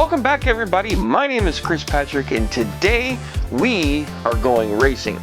Welcome back, everybody. My name is Chris Patrick, and today we are going racing.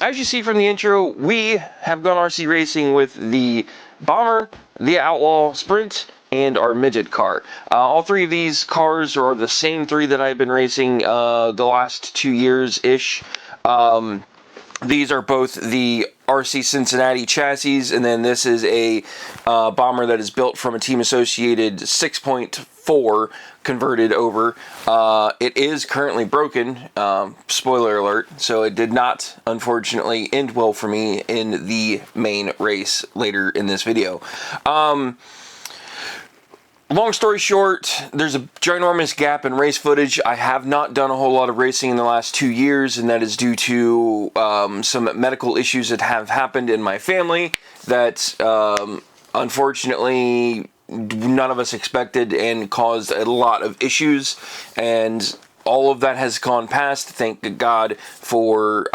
As you see from the intro, we have gone RC racing with the Bomber, the Outlaw Sprint, and our midget car. All three of these cars are the same three that I've been racing the last 2 years-ish. These are both the RC Cincinnati chassis, and then this is a Bomber that is built from a Team Associated 6.4 converted over. It is currently broken, spoiler alert, so it did not, unfortunately, end well for me in the main race later in this video. Long story short, there's a ginormous gap in race footage. I have not done a whole lot of racing in the last 2 years, and that is due to some medical issues that have happened in my family that unfortunately none of us expected and caused a lot of issues, and all of that has gone past. Thank God for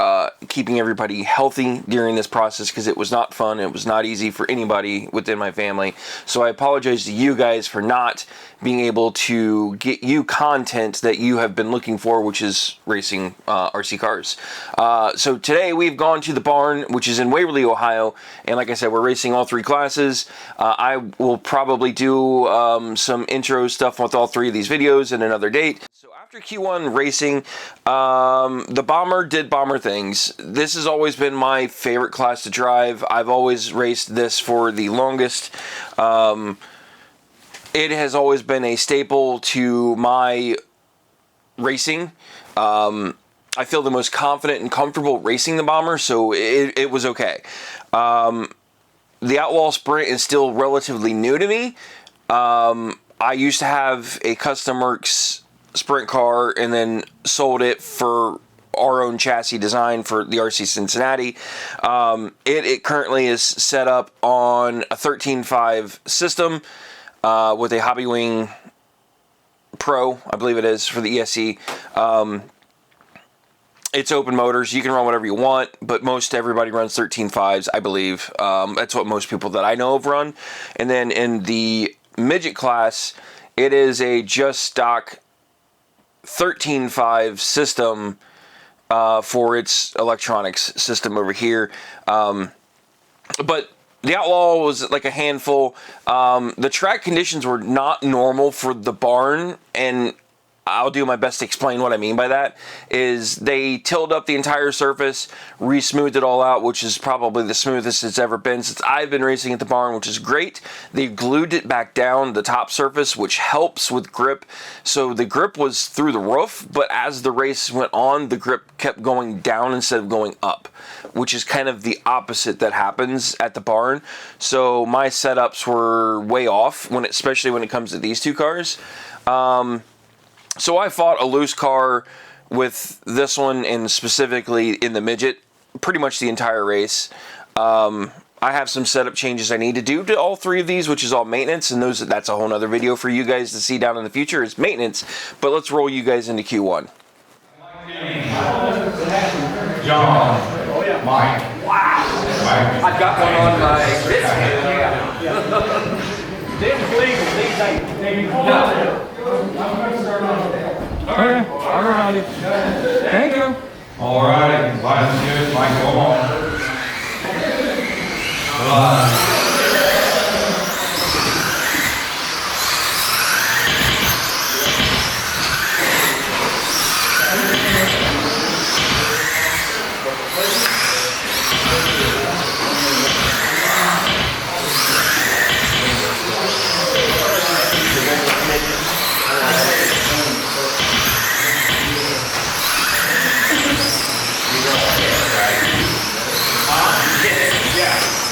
keeping everybody healthy during this process, because it was not fun. It was not easy for anybody within my family. So I apologize to you guys for not being able to get you content that you have been looking for, which is racing RC cars. So today we've gone to the barn, which is in Waverly, Ohio, and like I said, we're racing all three classes. I will probably do some intro stuff with all three of these videos in another date. So after Q1 racing, the Bomber did Bomber things. This has always been my favorite class to drive. I've always raced this for the longest. It has always been a staple to my racing. I feel the most confident and comfortable racing the Bomber, so it was okay. The Outlaw Sprint is still relatively new to me. I used to have a Custom Works Sprint car and then sold it for our own chassis design for the RC Cincinnati. It currently is set up on a 13.5 system with a Hobbywing Pro, I believe it is, for the ESC. It's open motors. You can run whatever you want, but most everybody runs 13.5s, I believe. That's what most people that I know of run. And then in the midget class, it is a just stock 13.5 system for its electronics system over here. But the Outlaw was like a handful. The track conditions were not normal for the barn, and I'll do my best to explain what I mean by that. Is they tilled up the entire surface, re-smoothed it all out, which is probably the smoothest it's ever been since I've been racing at the barn, which is great. They glued it back down the top surface, which helps with grip. So the grip was through the roof, but as the race went on, the grip kept going down instead of going up, which is kind of the opposite that happens at the barn. So my setups were way off, especially when it comes to these two cars. So I fought a loose car with this one, and specifically in the midget, pretty much the entire race. I have some setup changes I need to do to all 3 of these, which is all maintenance, and that's a whole nother video for you guys to see down in the future is maintenance. But let's roll you guys into Q1. John. Mike. Wow. I've got one on my wrist. Damn legal these days. Okay, I'll go around you. Thank you. All right, life's good. Mike, go on.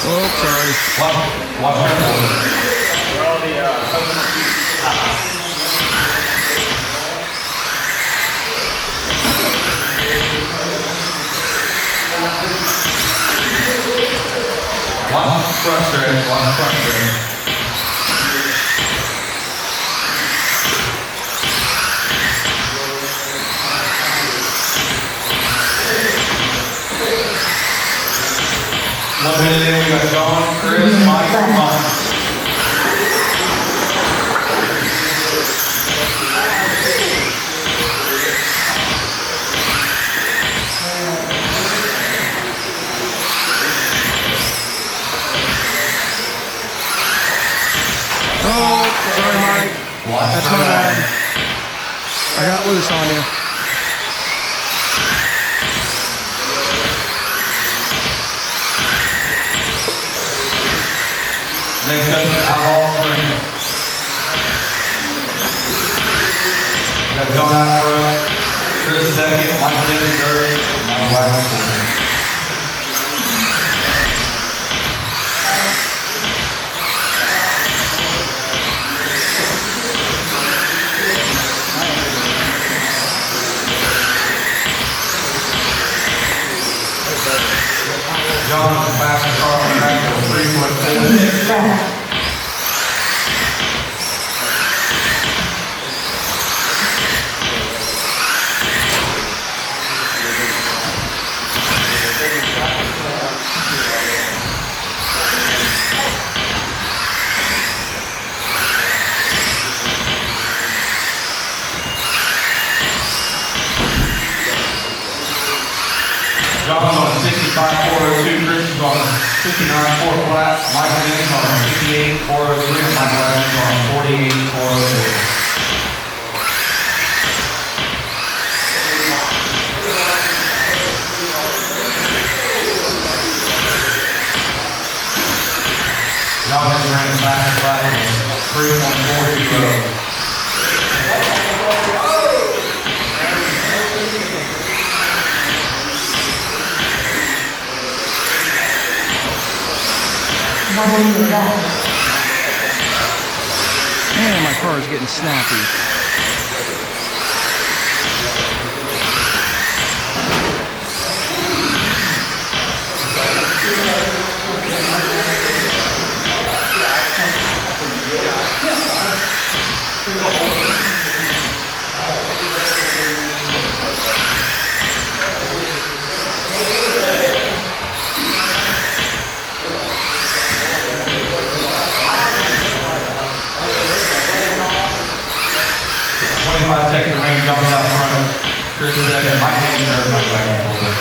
Oh, sorry. Watch your shoulder. Watch front stretch. One minute in, we got John, Chris, Mike, and Mike. Oh, sorry, Mike. That's my bad. I got loose on you. Next up is Outlaw Spring. We got John out front, Chris second, Mike Davis third, and Mike Wagner fourth. John on the fastest car on the track for 3.4. John's on 65.402, Chris is on 59.4 flat, Mike Davis on 58.403, and Mike Wagner on 48.402. John has ran the fastest lap of 3.420. Man, my car is getting snappy. Second range jumping out front. Chris second, Mike Davis third, Mike Wagner fourth.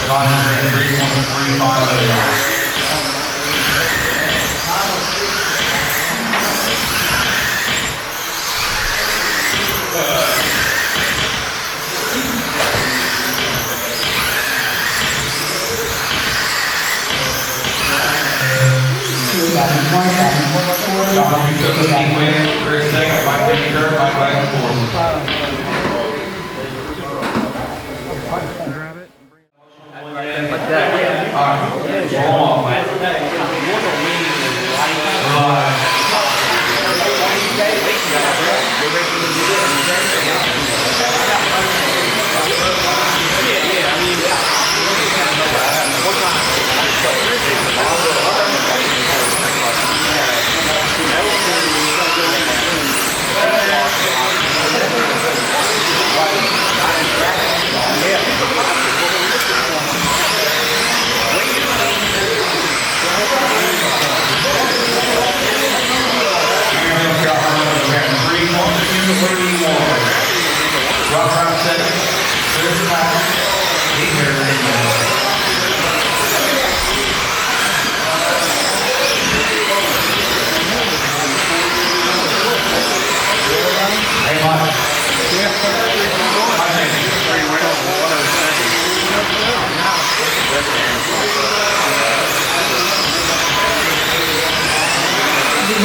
John has ran 3.350. John, you took the lead win. Chris second, Mike Davis third, Mike Wagner fourth. Grab it. Like that. All right, roll on, man. Yeah, I mean,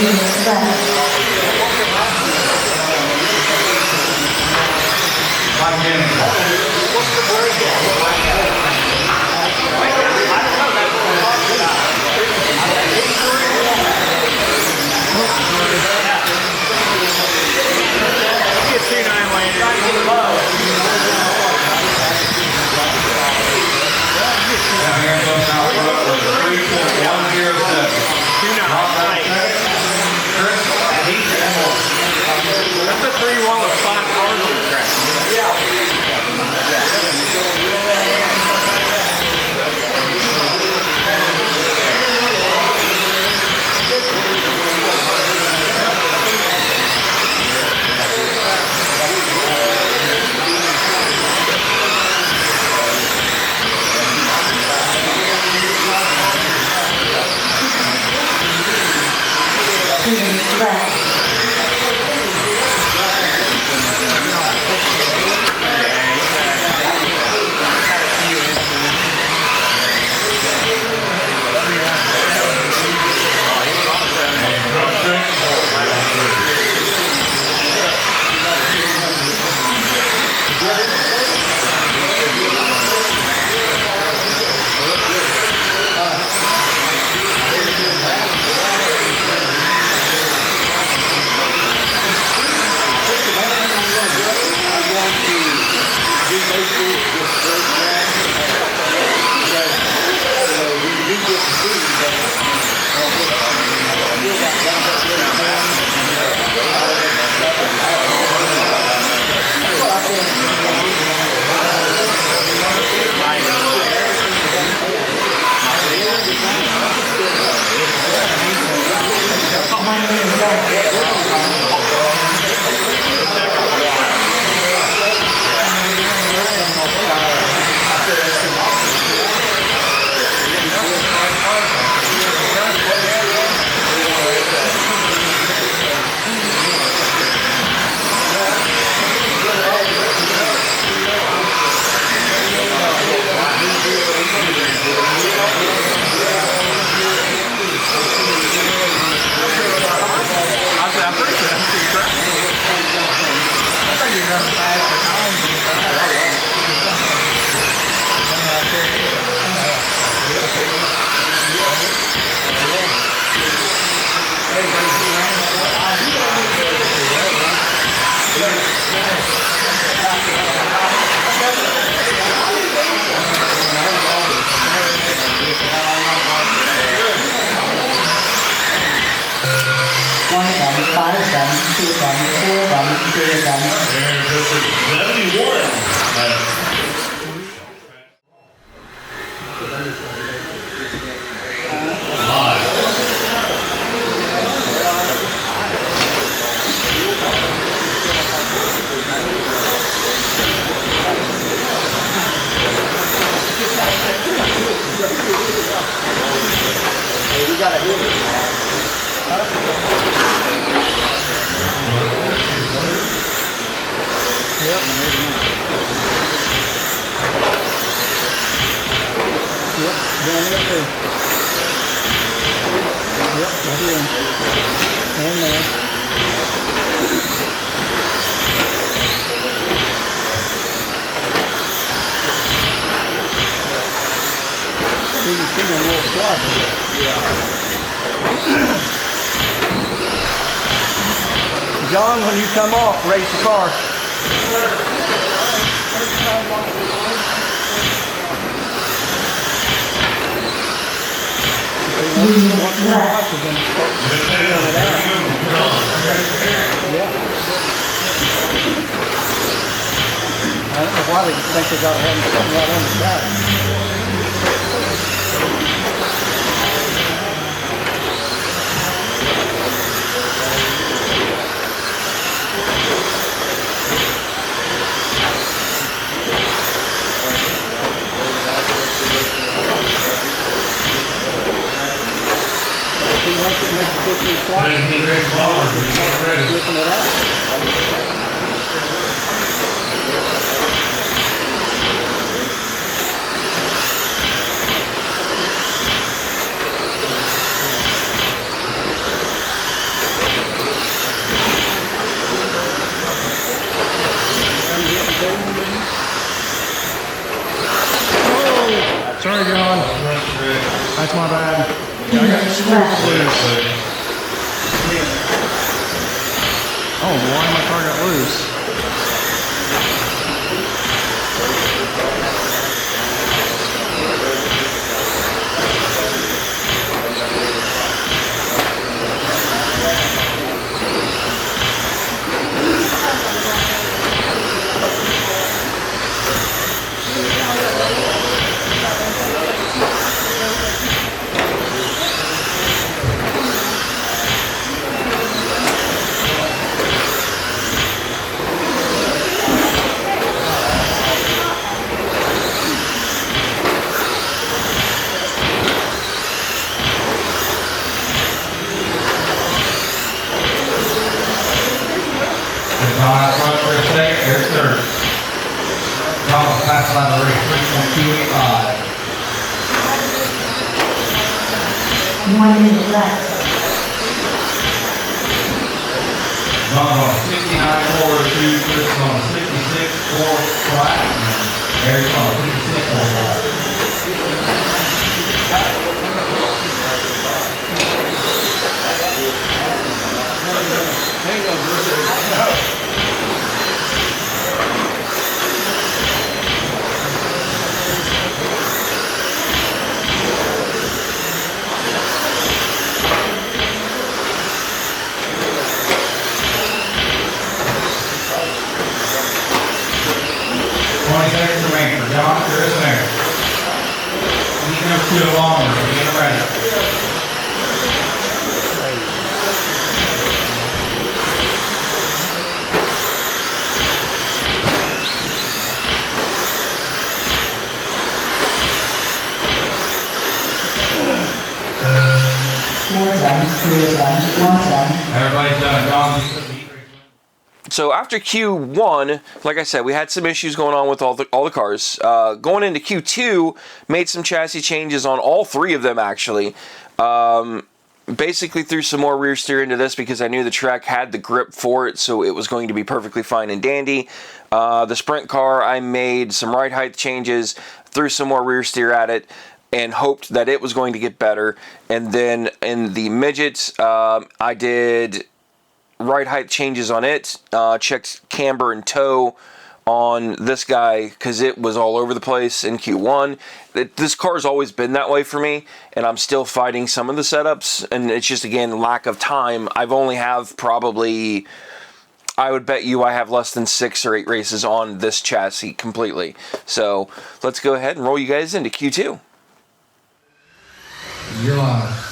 units left. That's a 3-1 with 5 cars on the track. Units left. John, when you come off, race the car. Units left. I don't know why they think they got to have something right on the side. Looking at that. Sorry, John. That's my bad. I got Finish screwed left. loose. Oh, why my car got loose? John out front for a second, here's third. John will pass line the race, 3.285. 1 minute left. John on 69.402, Chris is on 66.4 flat, and Eric's on 66.4 flat. Seconds remaining for John, Chris, and Eric. These numbers too long, we're getting ready. Everybody's done. John, So after Q1, like I said, we had some issues going on with all the cars. Going into Q2, made some chassis changes on all three of them actually. Basically threw some more rear steer into this because I knew the track had the grip for it, so it was going to be perfectly fine and dandy. The sprint car, I made some ride height changes, threw some more rear steer at it, and hoped that it was going to get better. And then in the midgets, I did ride height changes on it, checked camber and toe on this guy because it was all over the place in Q1. This car's always been that way for me, and I'm still fighting some of the setups, and it's just, again, lack of time. I've only have probably, I would bet you I have less than 6 or 8 races on this chassis completely. So let's go ahead and roll you guys into Q2. you're live.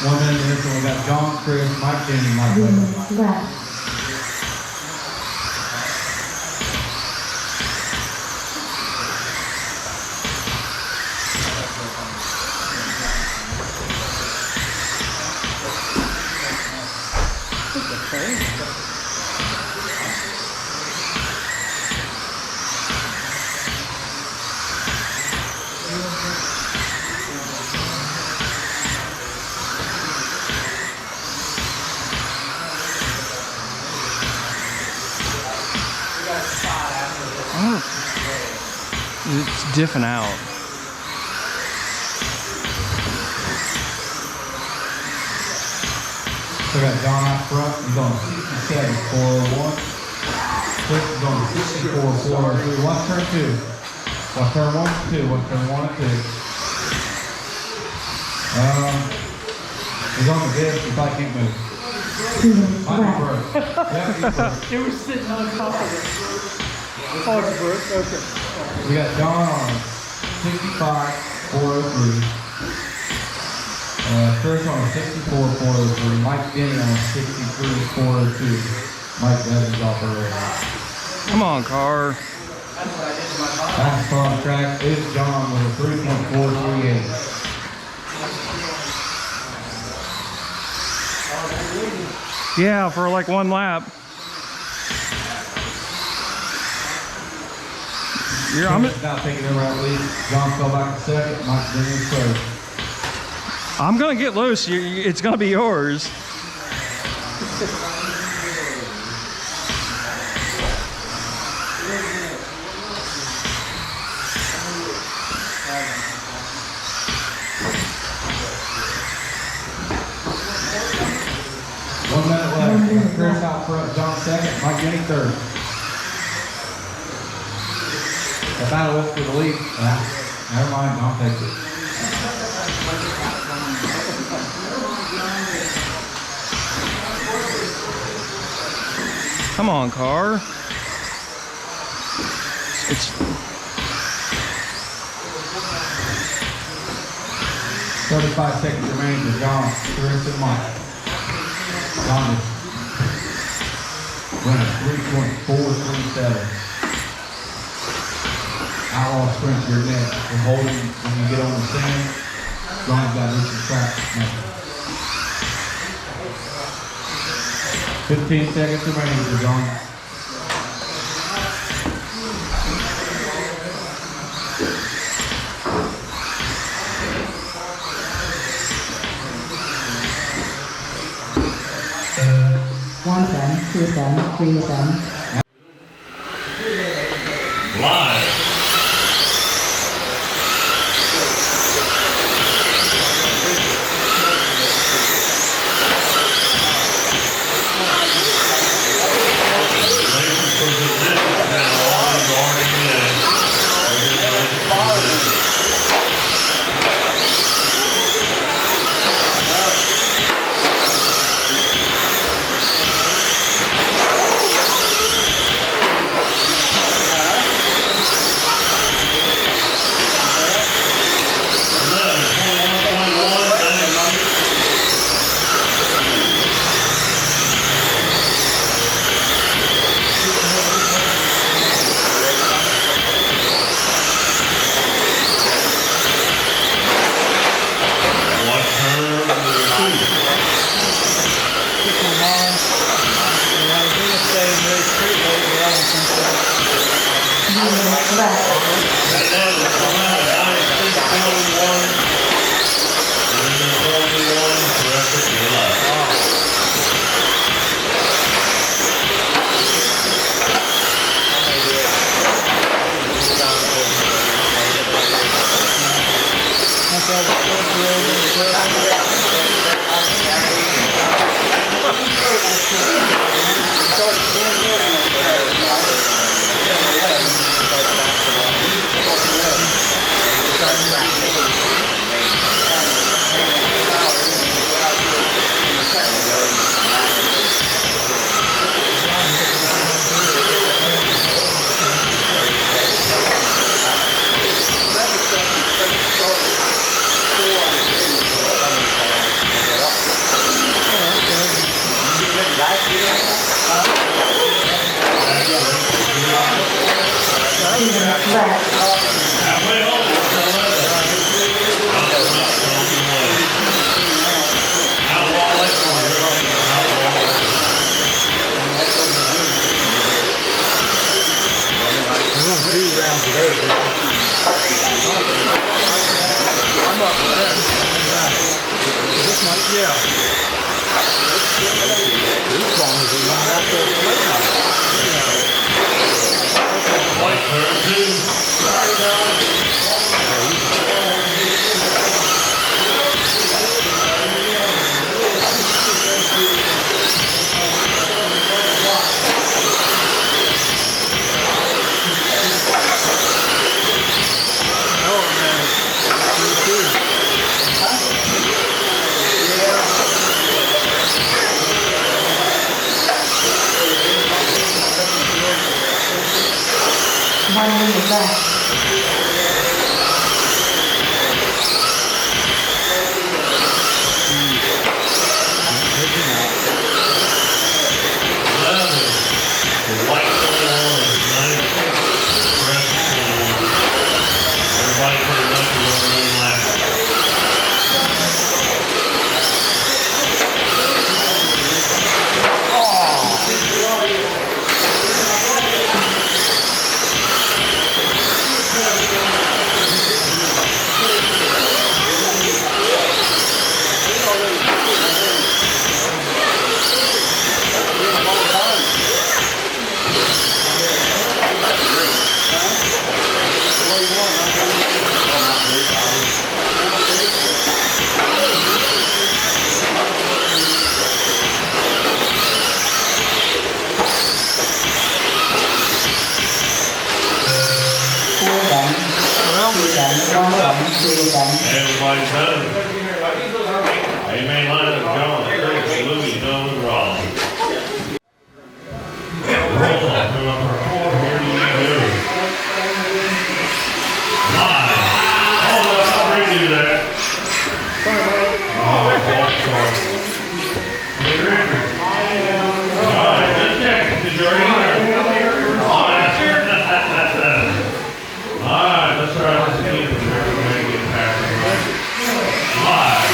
One minute here, so we got John, Chris, Mike, Jamie, Mike. 3 minutes left. It's diffing out. So we got John out front, he's on 67.401. Chris is on 64.403. Watch turn 2. Watch turn 1 and 2. Watch turn 1 and 2. He's on the bed, he probably can't move. 2 minutes Might be left. broke. Yep, he's broke. It was sitting on top of it. Oh, it's Brooke, okay. We got John on 65, 403. Chris on 64, 403. Mike Denny on 63, 402. Mike Evans off early. Come on, car. Fastest car on the track is John with a 3.438. Yeah, for like one lap. I'm now taking over out lead. John fell back to second. Mike Denny in third. gonna get loose. It's gonna be yours. One minute left. Chris out front. John second. Mike Denny third. The battle is for the lead. Never mind. John takes it. Come on, car. It's 35 seconds remaining to John, Chris, and Mike. John is running 3.437. Outlaw sprint your neck. We're holding when you get on the sand. John's got to reach the track. 15 seconds remaining to John. One turn, 2 turn, 3 turn. Live. Yeah. left. Everybody's done. Amen. John, Louis, Nolan, Ross. Roll up. Number 4, here do you do? Live. Oh, let's redo that. Oh, sorry. All right, just check. Did you already hear? All right, let's try this again. Everybody get past it, right? Live.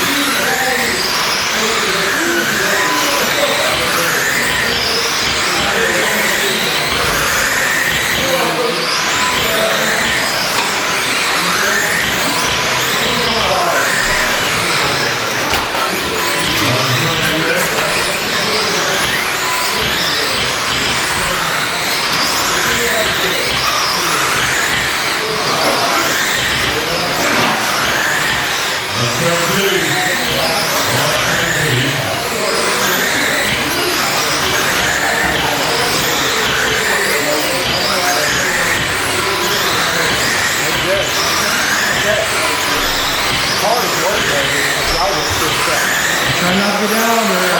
Try not to go down there.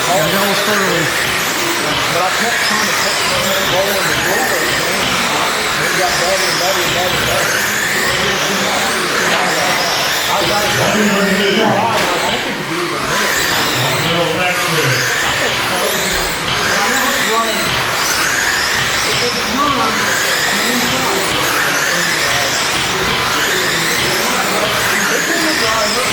And that was early. But I kept trying to put the roll in the doorway, man. It got better and better and better and better. I got it. I think it could be even better. Go back to it. Running. It's not. It's in the driver.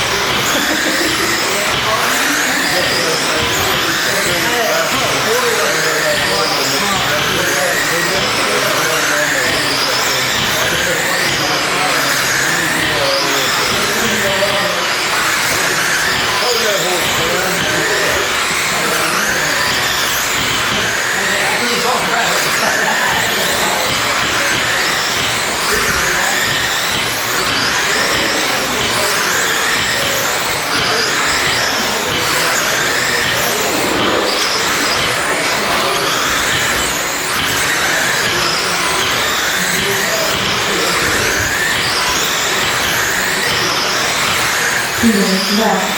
Left.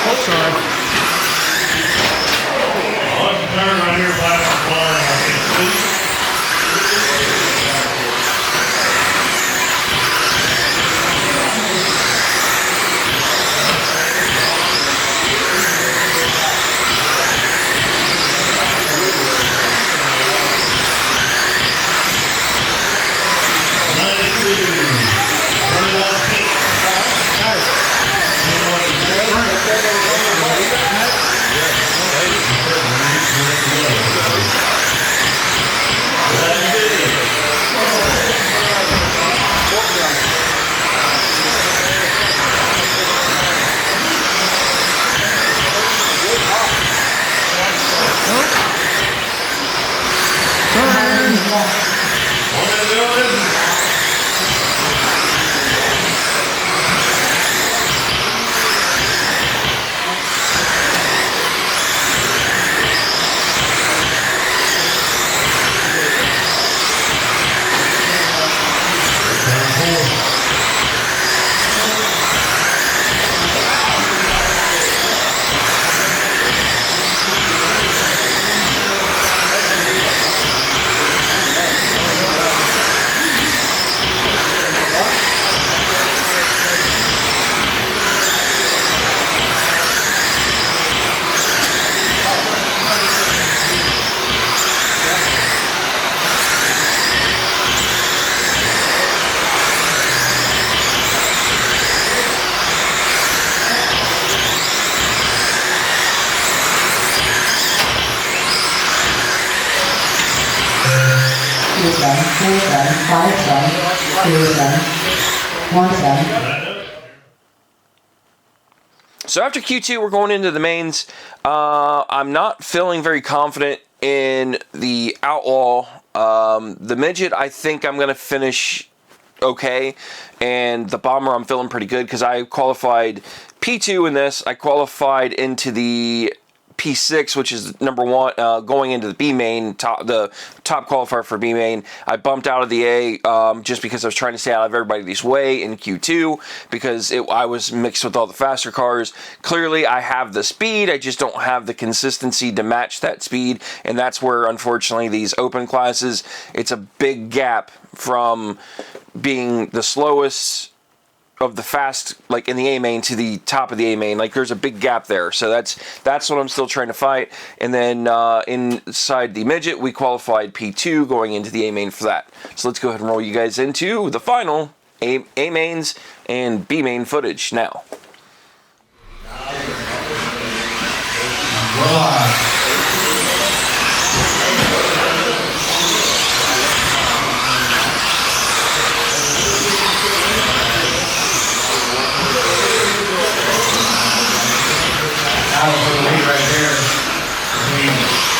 Oh, sorry. Let's turn right here, black and flying. I can't see. So after Q2, we're going into the mains. I'm not feeling very confident in the Outlaw. The Midget, I think I'm going to finish okay. And the Bomber, I'm feeling pretty good because I qualified P2 in this. I qualified into the P6, which is number one, going into the B main, the top qualifier for B main. I bumped out of the A just because I was trying to stay out of everybody's way in Q2 because I was mixed with all the faster cars. Clearly, I have the speed. I just don't have the consistency to match that speed, and that's where, unfortunately, these open classes, it's a big gap from being the slowest of the fast, like in the A main to the top of the A main. Like there's a big gap there. So that's what I'm still trying to fight. And then inside the Midget, we qualified P2 going into the A main for that. So let's go ahead and roll you guys into the final A mains and B main footage now. That was the lead right there between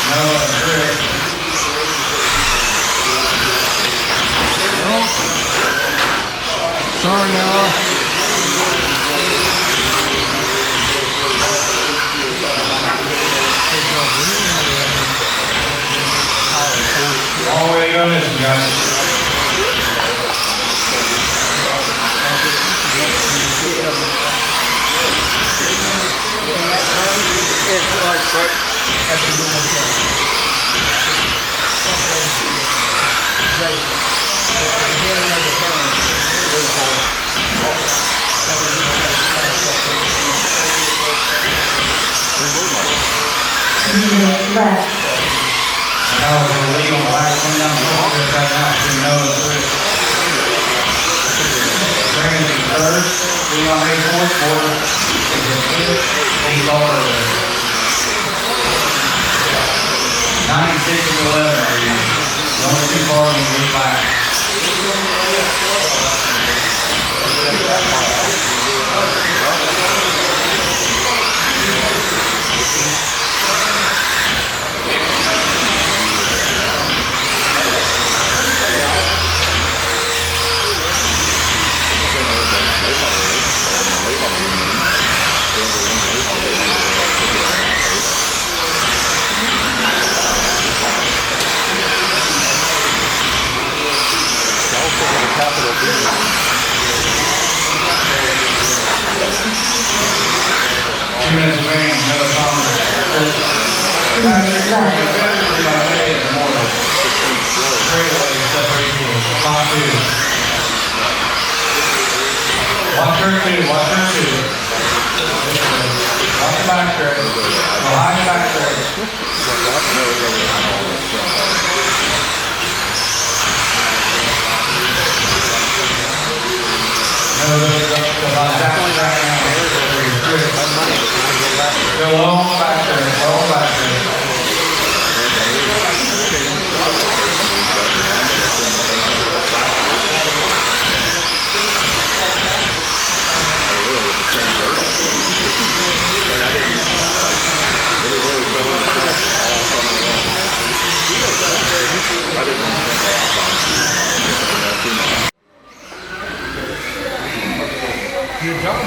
Noah and Rick. Sorry, Noah. Long way to go this, guys. That was a lead on the last one down the road right now between Noah and Rick. Bringing the third, being on a fourth quarter, he's over 96 and 11. Only two cars in the lead back. Watch her two. Watch the back straight. Behind the back straight. Go long back straight. Long back straight. Good job.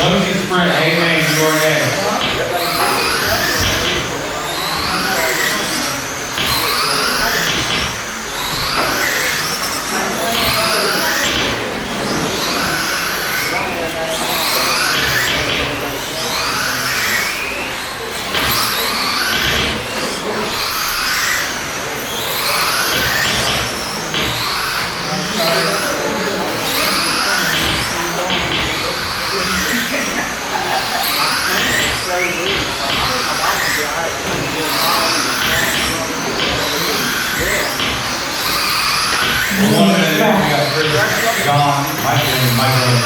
Losing sprint, amen, your name. 1 minute, we got Chris, John, Mike, and Michael.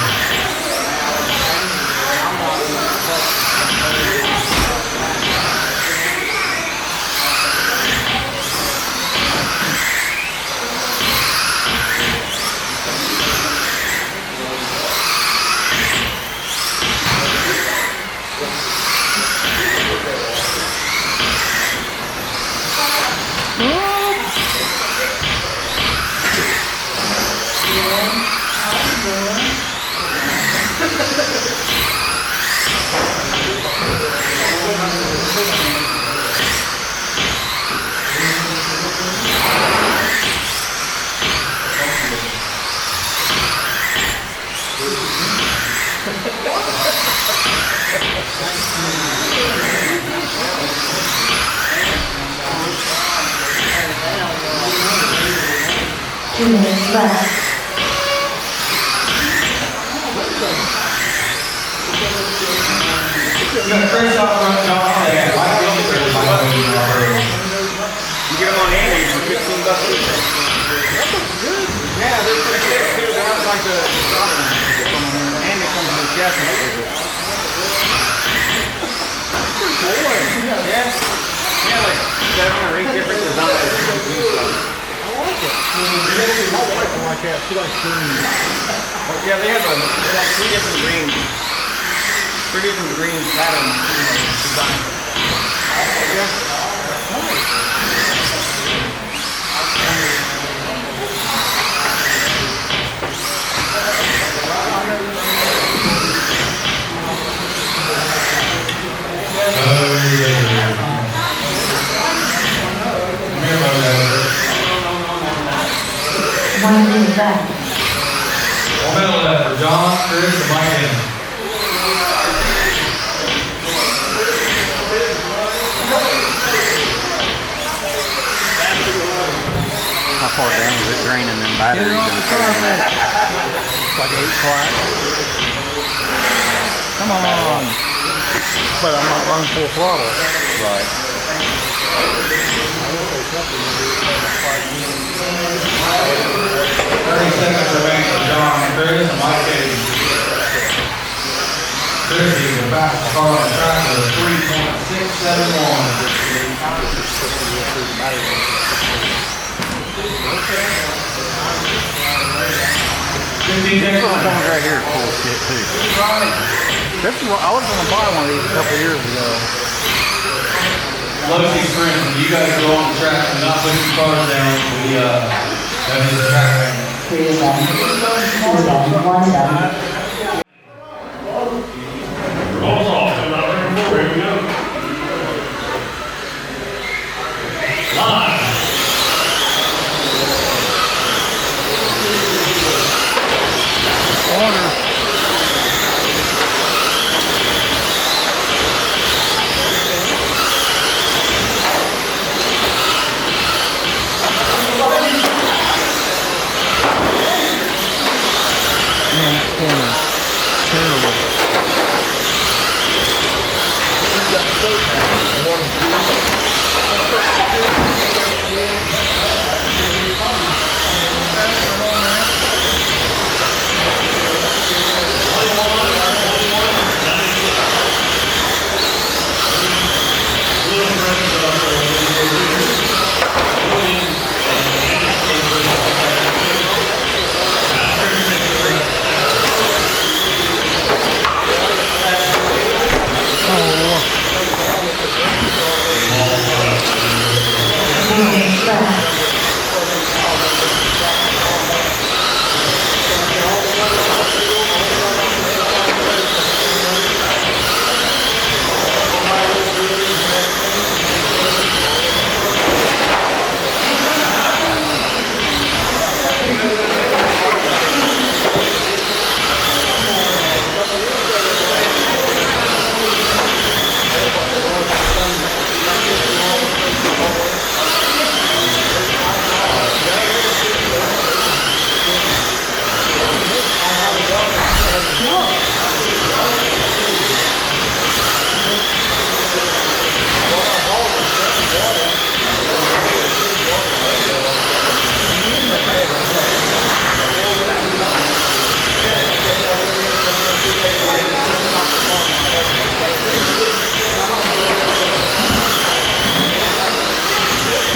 Two minutes left. You got Chris up front, John, and Mike Wilson. You get them on Andy for $15 each. Yeah, they're pretty good too. They're not like the Andy comes to the chest and over it. Pretty cool. Yeah. Yeah, like 7 or 8 different designs. I like it. My wife will like that. She likes green. Yeah, they have like 3 different greens. 3 different green patterns designs. Yeah. One minute left. 1 minute left for John, Chris, and Mike in. How far down is it draining them batteries? Like 8 o'clock. Come on. But I'm not running full throttle. Right. 30 seconds remaining for John, Chris, and Mike in. Chris is the fastest car on the track with a 3.671. 15 This seconds. one right here is cool as shit too. This is, I was going to buy one of these a couple years ago. Low-key friends, when you guys go on the track and not put your cars down, that is the track right now. 3 of them. 2 of them. 1 of them. Rolls off. Here we go. Live. Order. Man, that corner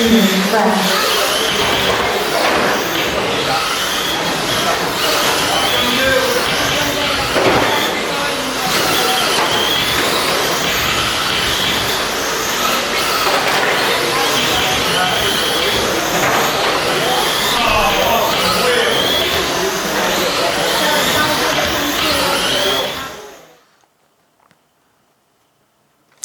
minutes left.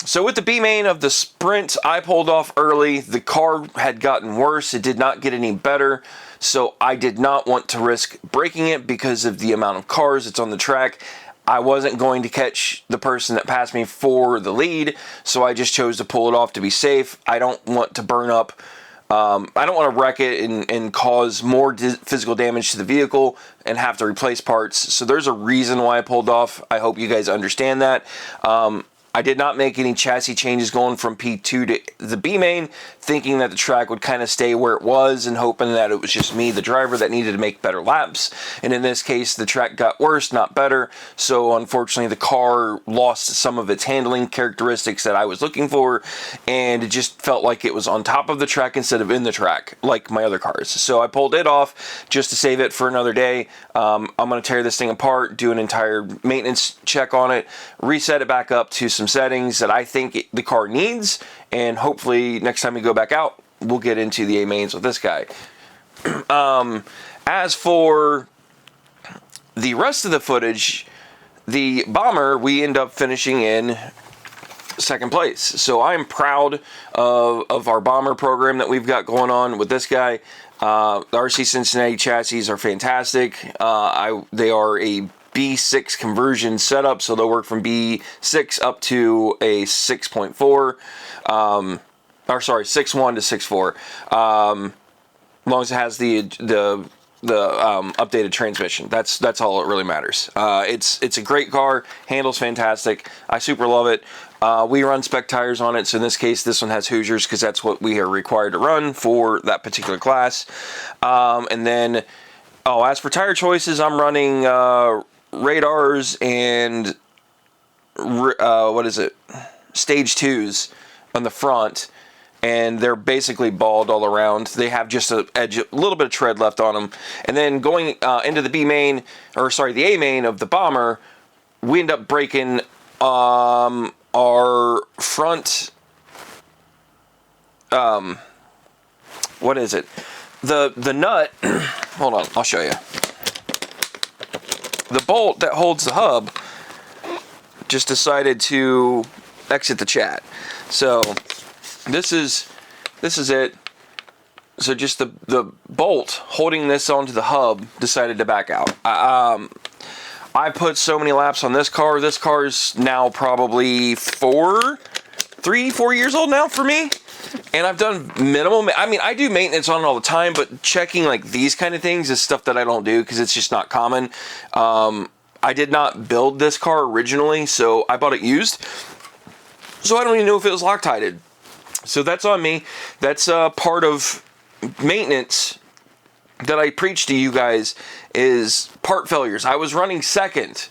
So with the B main of the Sprint, I pulled off early. The car had gotten worse. It did not get any better. So I did not want to risk breaking it because of the amount of cars that's on the track. I wasn't going to catch the person that passed me for the lead. So I just chose to pull it off to be safe. I don't want to burn up. I don't want to wreck it and cause more physical damage to the vehicle and have to replace parts. So there's a reason why I pulled off. I hope you guys understand that. I did not make any chassis changes going from P2 to the B main, thinking that the track would kind of stay where it was and hoping that it was just me, the driver, that needed to make better laps. And in this case, the track got worse, not better. So unfortunately, the car lost some of its handling characteristics that I was looking for, and it just felt like it was on top of the track instead of in the track, like my other cars. So I pulled it off just to save it for another day. I'm going to tear this thing apart, do an entire maintenance check on it, reset it back up to some settings that I think the car needs, and hopefully next time we go back out, we'll get into the A mains with this guy. As for the rest of the footage, the Bomber, we end up finishing in second place. So I'm proud of our Bomber program that we've got going on with this guy. The RC Cincinnati chassis are fantastic. They are a B6 conversion setup, so they'll work from B6 up to a 6.4, or sorry, 6.1 to 6.4, as long as it has the updated transmission. That's all that really matters. It's a great car, handles fantastic. I super love it. We run spec tires on it, so in this case, this one has Hoosiers because that's what we are required to run for that particular class. And then, as for tire choices, I'm running radars and stage 2s on the front, and they're basically bald all around. They have just a little bit of tread left on them. And then going into the B main, or sorry, the A main of the Bomber, we end up breaking our front, what is it? The nut, hold on, I'll show you. The bolt that holds the hub just decided to exit the chat. So this is it. So just the bolt holding this onto the hub decided to back out. I put so many laps on this car. This car is now probably 4 years old now for me. And I've done minimal, I mean, I do maintenance on it all the time, but checking like these kind of things is stuff that I don't do because it's just not common. I did not build this car originally, so I bought it used. So I don't even know if it was Loctited. So that's on me. That's part of maintenance that I preach to you guys is part failures. I was running second,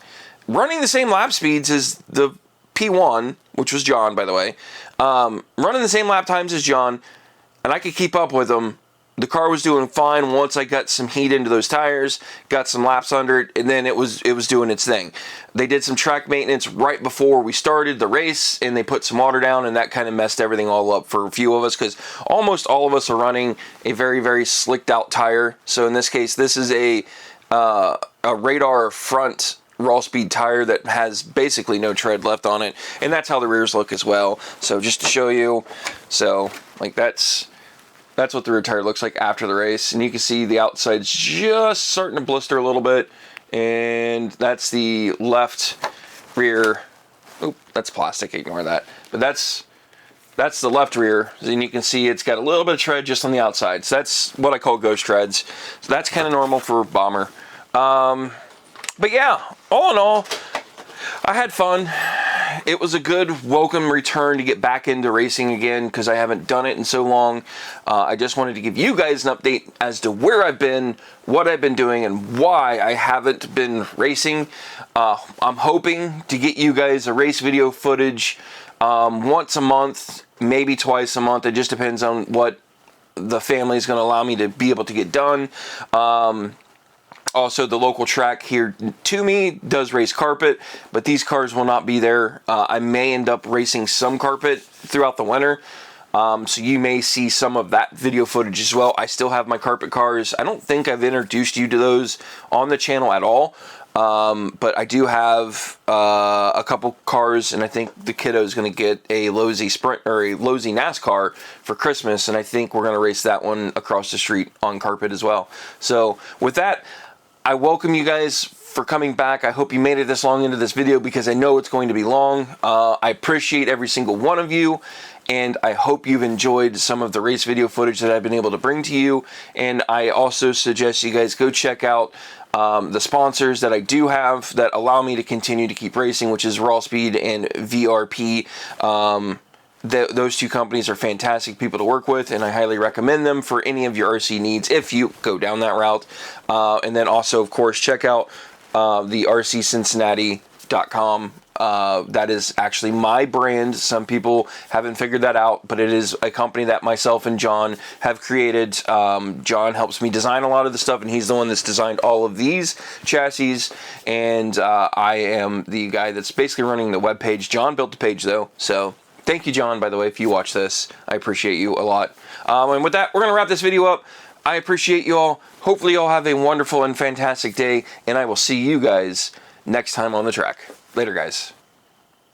running the same lap speeds as the P1, which was John, by the way, running the same lap times as John, and I could keep up with him. The car was doing fine once I got some heat into those tires, got some laps under it, and then it was doing its thing. They did some track maintenance right before we started the race, and they put some water down, and that kind of messed everything all up for a few of us, because almost all of us are running a very, very slicked out tire. So in this case, this is a radar front raw speed tire that has basically no tread left on it, and that's how the rears look as well. So just to show you, so like that's what the rear tire looks like after the race, and you can see the outside's just starting to blister a little bit, and that's the left rear. Oop, that's plastic, ignore that. But that's the left rear, and you can see it's got a little bit of tread just on the outside. So that's what I call ghost treads. So that's kind of normal for a Bomber. But yeah, all in all, I had fun. It was a good welcome return to get back into racing again because I haven't done it in so long. I just wanted to give you guys an update as to where I've been, what I've been doing, and why I haven't been racing. I'm hoping to get you guys a race video footage once a month, maybe twice a month. It just depends on what the family is going to allow me to be able to get done. Also, the local track here to me does race carpet, but these cars will not be there. I may end up racing some carpet throughout the winter, so you may see some of that video footage as well. I still have my carpet cars. I don't think I've introduced you to those on the channel at all, but I do have a couple cars, and I think the kiddo is going to get a Lowe's Sprint or a Lowe's NASCAR for Christmas, and I think we're going to race that one across the street on carpet as well. So with that, I welcome you guys for coming back. I hope you made it this long into this video because I know it's going to be long. I appreciate every single one of you, and I hope you've enjoyed some of the race video footage that I've been able to bring to you. And I also suggest you guys go check out the sponsors that I do have that allow me to continue to keep racing, which is Raw Speed and VRP. Those two companies are fantastic people to work with, and I highly recommend them for any of your RC needs if you go down that route. And then also, of course, check out the rccincinnati.com. That is actually my brand. Some people haven't figured that out, but it is a company that myself and John have created. John helps me design a lot of the stuff, and he's the one that's designed all of these chassis, and I am the guy that's basically running the webpage. John built the page, though, so thank you, John, by the way, if you watch this. I appreciate you a lot. And with that, we're going to wrap this video up. I appreciate you all. Hopefully you all have a wonderful and fantastic day, and I will see you guys next time on the track. Later, guys.